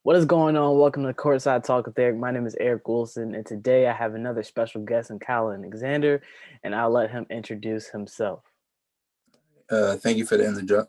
What is going on? Welcome to Courtside Talk with Eric. My name is Eric Wilson, and today I have another special guest in Kyle Alexander, and I'll let him introduce himself. Thank you for the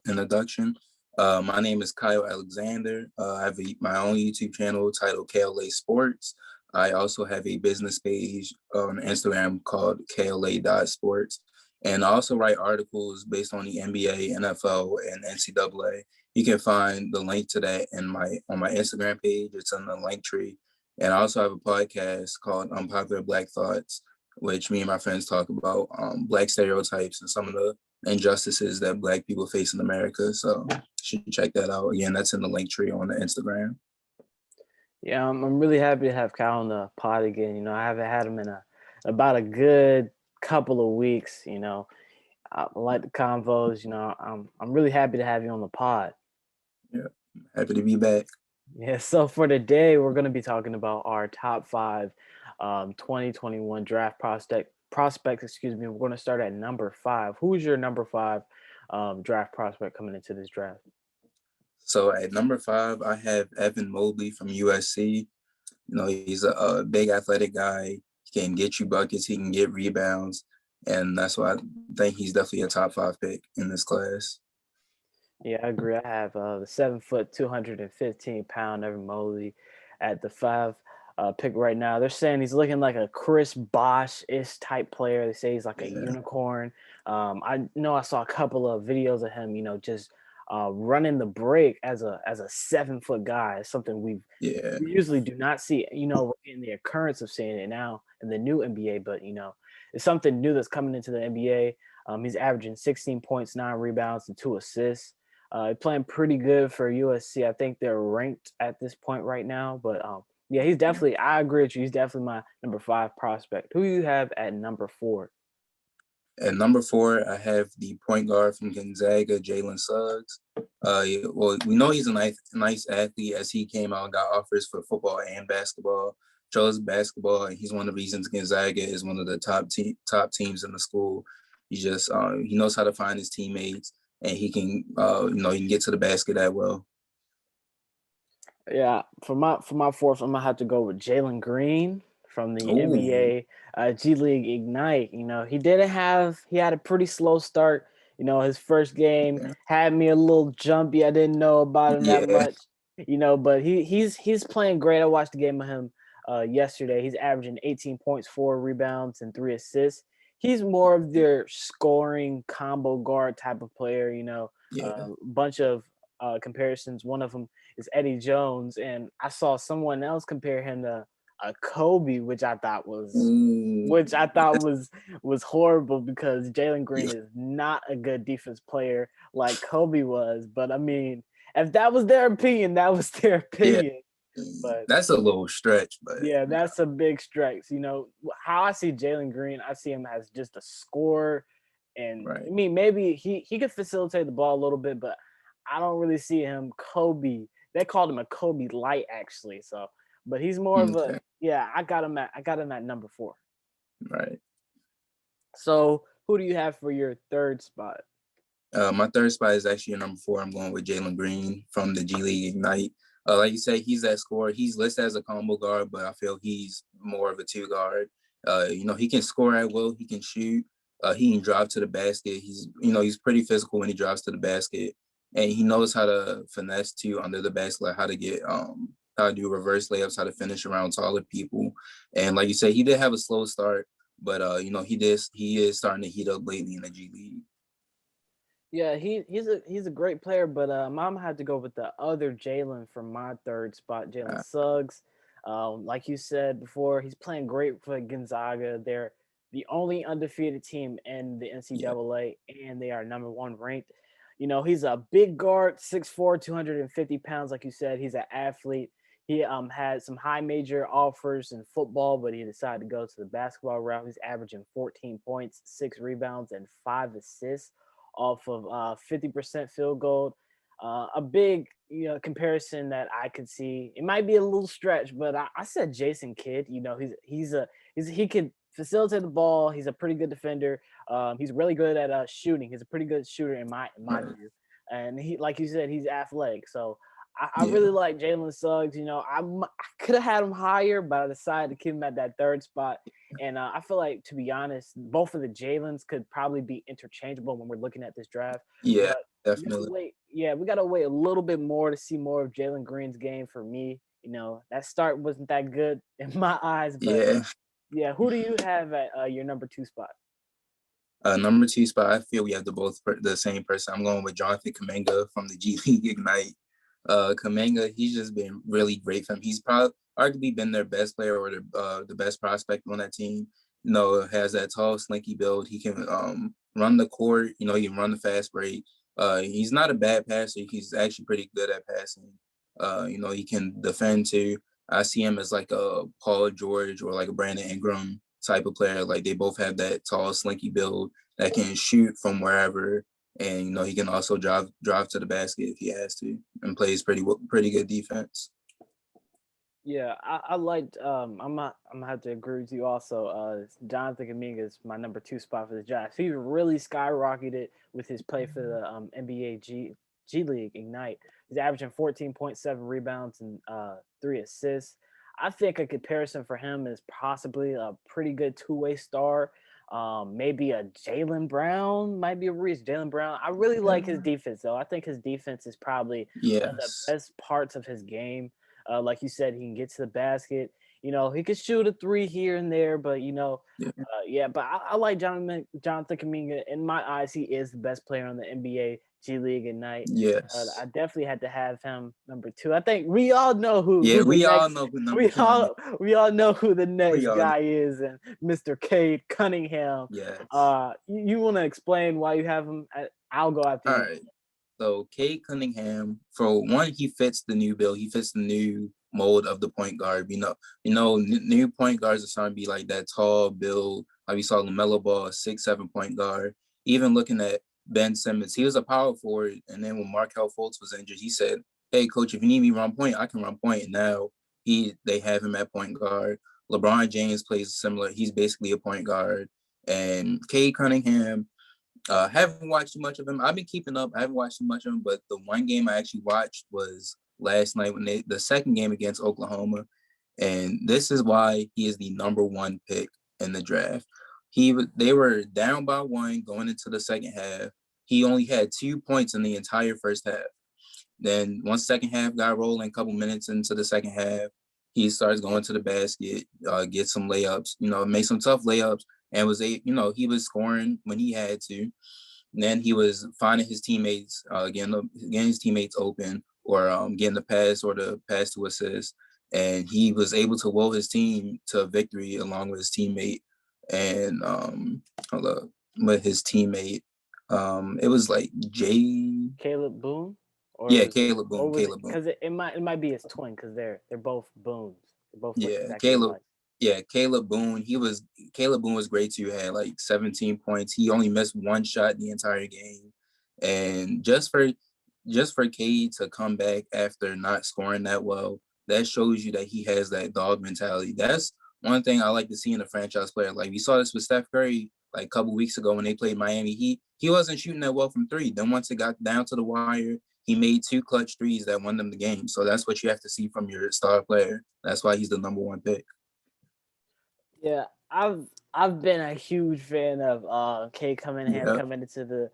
introduction. My name is Kyle Alexander. I have my own YouTube channel titled KLA Sports. I also have a business page on Instagram called KLA.sports. And I also write articles based on the NBA, NFL, and NCAA. You can find the link to that on my Instagram page. It's in the link tree. And I also have a podcast called Unpopular Black Thoughts, which me and my friends talk about Black stereotypes and some of the injustices that Black people face in America. So you should check that out. Again, that's in the link tree on the Instagram. Yeah, I'm really happy to have Kyle on the pod again. I haven't had him in about a good couple of weeks. I like the convos. I'm really happy to have you on the pod. Yeah, happy to be back. Yeah, so for today, we're going to be talking about our top five 2021 draft prospects. Excuse me. We're going to start at number five. Who is your number five draft prospect coming into this draft? So at number 5, I have Evan Mobley from USC. He's a big athletic guy. He can get you buckets. He can get rebounds. And that's why I think he's definitely a top 5 pick in this class. Yeah, I agree. I have the 7 foot, 215-pound Evan Mobley at the five pick right now. They're saying he's looking like a Chris Bosh-ish type player. They say he's like a Yeah. unicorn. I know I saw a couple of videos of him, just running the break as a 7 foot guy. It's something we usually do not see, in the occurrence of seeing it now in the new NBA, but it's something new that's coming into the NBA. He's averaging 16 points, 9 rebounds, and 2 assists. Playing pretty good for USC. I think they're ranked at this point right now, but yeah, he's definitely. I agree with you. He's definitely my number 5 prospect. Who do you have at number 4? At number 4, I have the point guard from Gonzaga, Jalen Suggs. Well, we know he's a nice athlete as he came out and got offers for football and basketball. Chose basketball, and he's one of the reasons Gonzaga is one of the top teams in the school. He knows how to find his teammates, and he can he can get to the basket that well. Yeah, for my fourth, I'm gonna have to go with Jalen Green from the Ooh. NBA G League Ignite. He had a pretty slow start. His first game had me a little jumpy. I didn't know about him that much. But he's playing great. I watched the game of him yesterday. He's averaging 18 points, 4 rebounds, and 3 assists. He's more of their scoring combo guard type of player. Bunch of comparisons. One of them is Eddie Jones, and I saw someone else compare him to a Kobe, which I thought was horrible because Jalen Green is not a good defense player like Kobe was. But I mean, if that was their opinion, that was their opinion. But that's a little stretch, but yeah, that's a big stretch. How I see Jalen Green, I see him as just a scorer. And I mean, maybe he could facilitate the ball a little bit, but I don't really see him Kobe. They called him a Kobe light, actually. So, but he's more of a I got him at number 4. Right. So, who do you have for your third spot? My third spot is actually your number 4. I'm going with Jalen Green from the G League Ignite. Like you say, he's that scorer. He's listed as a combo guard, but I feel he's more of a 2 guard. He can score at will. He can shoot. He can drive to the basket. He's pretty physical when he drives to the basket, and he knows how to finesse to under the basket, like how to do reverse layups, how to finish around taller people. And like you said, he did have a slow start, but he is starting to heat up lately in the G League. Yeah, he's a great player, but Mom had to go with the other Jalen from my third spot, Jalen Suggs. Like you said before, he's playing great for Gonzaga. They're the only undefeated team in the NCAA, and they are number 1 ranked. He's a big guard, 6'4", 250 pounds. Like you said, he's an athlete. He had some high major offers in football, but he decided to go to the basketball route. He's averaging 14 points, 6 rebounds, and 5 assists off of 50% field goal. A big comparison that I could see. It might be a little stretch, but I said Jason Kidd. He can facilitate the ball. He's a pretty good defender. He's really good at shooting. He's a pretty good shooter in my view. And he, like you said, he's athletic. So I really like Jalen Suggs. You know, I could have had him higher, but I decided to keep him at that third spot. And I feel like, to be honest, both of the Jalen's could probably be interchangeable when we're looking at this draft. Yeah, But we gotta definitely. wait. Yeah, we gotta wait a little bit more to see more of Jalen Green's game for me. You know, that start wasn't that good in my eyes, but Yeah. yeah. Who do you have at your number 2 spot? Number two spot, I feel we have the same person. I'm going with Jonathan Kuminga from the G League Ignite. Kuminga, he's just been really great for him. He's probably arguably been their best player or the best prospect on that team. You know, has that tall, slinky build. He can run the court. You know, he can run the fast break. He's not a bad passer. He's actually pretty good at passing. You know, he can defend too. I see him as like a Paul George or like a Brandon Ingram type of player. Like they both have that tall, slinky build that can shoot from wherever, and you know he can also drive to the basket if he has to, and plays pretty good defense. Yeah, I liked. I'm gonna have to agree with you. Also, Jonathan Kuminga is my number 2 spot for the Jazz. He really skyrocketed with his play for the NBA G League Ignite. He's averaging 14.7 rebounds and 3 assists. I think a comparison for him is possibly a pretty good two-way star. Maybe a Jaylen Brown might be a reach. Jaylen Brown. I really like his defense though. I think his defense is probably one of the Yes. best parts of his game. Like you said, he can get to the basket. You know, he could shoot a three here and there, but you know, Yeah. yeah. But I like Jonathan Kuminga. In my eyes, he is the best player on the NBA G League Ignite. I Yes. definitely had to have him number 2. I think we all know Yeah. who the We all next. know who number 2 is. We all know who the next We all know. guy is, and Mr. Cade Cunningham. Yes. You want to explain why you have him? I'll go after All you. right. So Cade Cunningham, for one, he fits the new bill. He fits the new mold of the point guard. New point guards are starting to be like that tall build. Like we saw LaMelo Ball, 6'7" point guard. Even looking at Ben Simmons, he was a power forward. And then when Markelle Fultz was injured, he said, "Hey, coach, if you need me run point, I can run point." And now they have him at point guard. LeBron James plays similar. He's basically a point guard. And Cade Cunningham, haven't watched too much of him. I've been keeping up. I haven't watched too much of him, but the one game I actually watched was last night when the second game against Oklahoma, and this is why he is the number 1 pick in the draft. They were down by 1 going into the second half. He only had 2 points in the entire first half. Then once second half got rolling, a couple minutes into the second half, he starts going to the basket, get some layups, make some tough layups, and he was scoring when he had to. And then he was finding his teammates, getting his teammates open, or getting the pass or the pass to assist. And he was able to will his team to victory along with his teammate. And with his teammate, it was like Caleb Boone, Caleb Boone. was it? Caleb Boone. Because it might be his twin, because they're both Boones. They both look Yeah, exactly alike. Caleb Boone. Caleb Boone was great too. He had like 17 points. He only missed 1 shot the entire game. And just for Cade to come back after not scoring that well, that shows you that he has that dog mentality. That's one thing I like to see in a franchise player. Like we saw this with Steph Curry like a couple weeks ago when they played Miami. He wasn't shooting that well from 3. Then once it got down to the wire, he made 2 clutch threes that won them the game. So that's what you have to see from your star player. That's why he's the number 1 pick. Yeah, I've been a huge fan of Cade Cunningham coming into the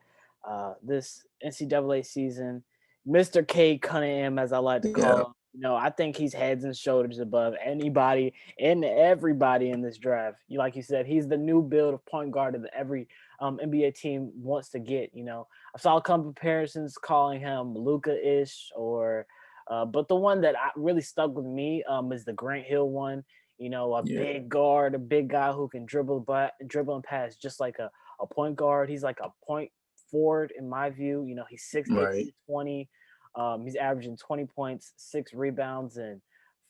this NCAA season. Mr. Cade Cunningham, as I like to call him. I think he's heads and shoulders above anybody and everybody in this draft. Like you said, he's the new build of point guard that every NBA team wants to get. I saw some comparisons calling him Luka-ish, but the one that really stuck with me is the Grant Hill one. Big guard, a big guy who can dribble and pass just like a point guard. He's like a point forward in my view. He's 6'8", 220. He's averaging 20 points, 6 rebounds, and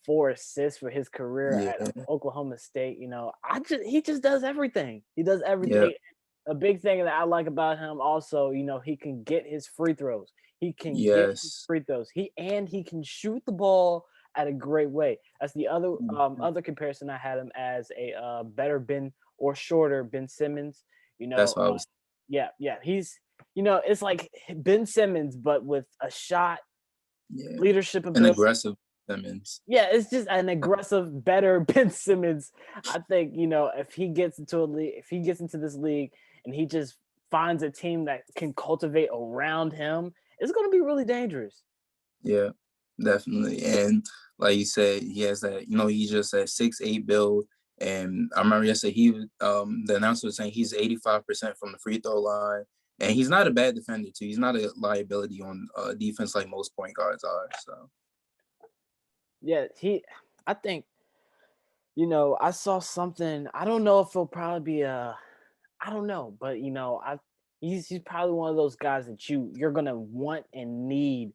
4 assists for his career at Oklahoma State. He just does everything. He does everything. Yeah. A big thing that I like about him also, he can get his free throws. He can get his free throws. He can shoot the ball at a great way. That's the other comparison. I had him as a better shorter Ben Simmons. That's what I was. Yeah. He's it's like Ben Simmons, but with a shot Yeah, leadership an ability. aggressive Simmons. Yeah, it's just an aggressive, better Ben Simmons. I think, if he gets into a league, if he gets into this league and he just finds a team that can cultivate around him, it's going to be really dangerous. Yeah, definitely. And like you said, he has that, he's just that 6'8" build. And I remember yesterday the announcer was saying he's 85% from the free throw line. And he's not a bad defender too. He's not a liability on defense like most point guards are. So Yeah, I think, I saw something. I don't know if he'll probably be I don't know, but he's probably one of those guys that you're gonna want and need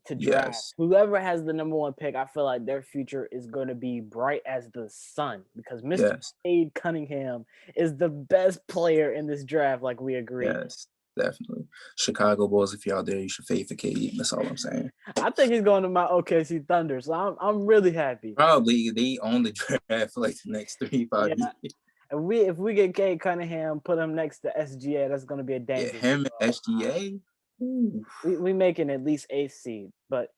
to draft. yes, Whoever has the number one pick, I feel like their future is gonna be bright as the sun because Mr. yes, Cade Cunningham is the best player in this draft, like we agreed. yes, definitely. Chicago Bulls, if you're out there, you should fade for KD. That's all I'm saying. I think he's going to my OKC Thunder, so I'm really happy. Probably they own the draft for like the next 3 5 Yeah. years. If we get Cade Cunningham, put him next to SGA, that's gonna be a Yeah, dangerous. him and SGA. Ooh. We making at least 8th seed. But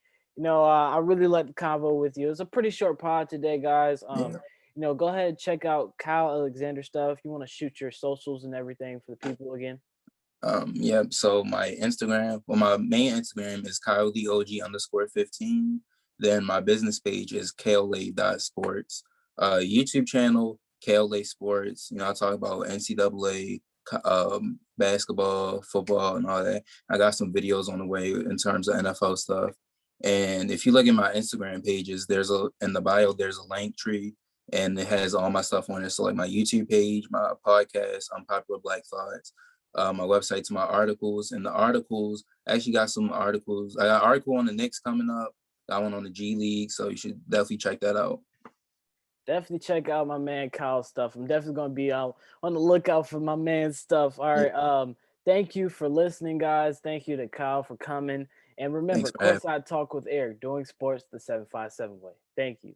I really like the convo with you. It's a pretty short pod today, guys. Yeah. Go ahead and check out Kyle Alexander stuff. You want to shoot your socials and everything for the people again? Yeah. So my main Instagram is KyleDOG_15. Then my business page is KLA.sports. YouTube channel, KLA Sports. I talk about NCAA, basketball, football, and all that. I got some videos on the way in terms of NFL stuff. And if you look at my Instagram pages, in the bio, there's a link tree and it has all my stuff on it. So like my YouTube page, my podcast, Unpopular Black Thoughts, my website to my articles. And the articles, I actually got some articles. I got an article on the Knicks coming up, got one on the G League. So you should definitely check that out. Definitely check out my man Kyle's stuff. I'm definitely gonna be out on the lookout for my man's stuff. All right. Thank you for listening, guys. Thank you to Kyle for coming. And remember, Thanks for having me. Courtside Talk with Eric, doing sports the 757 way. Thank you.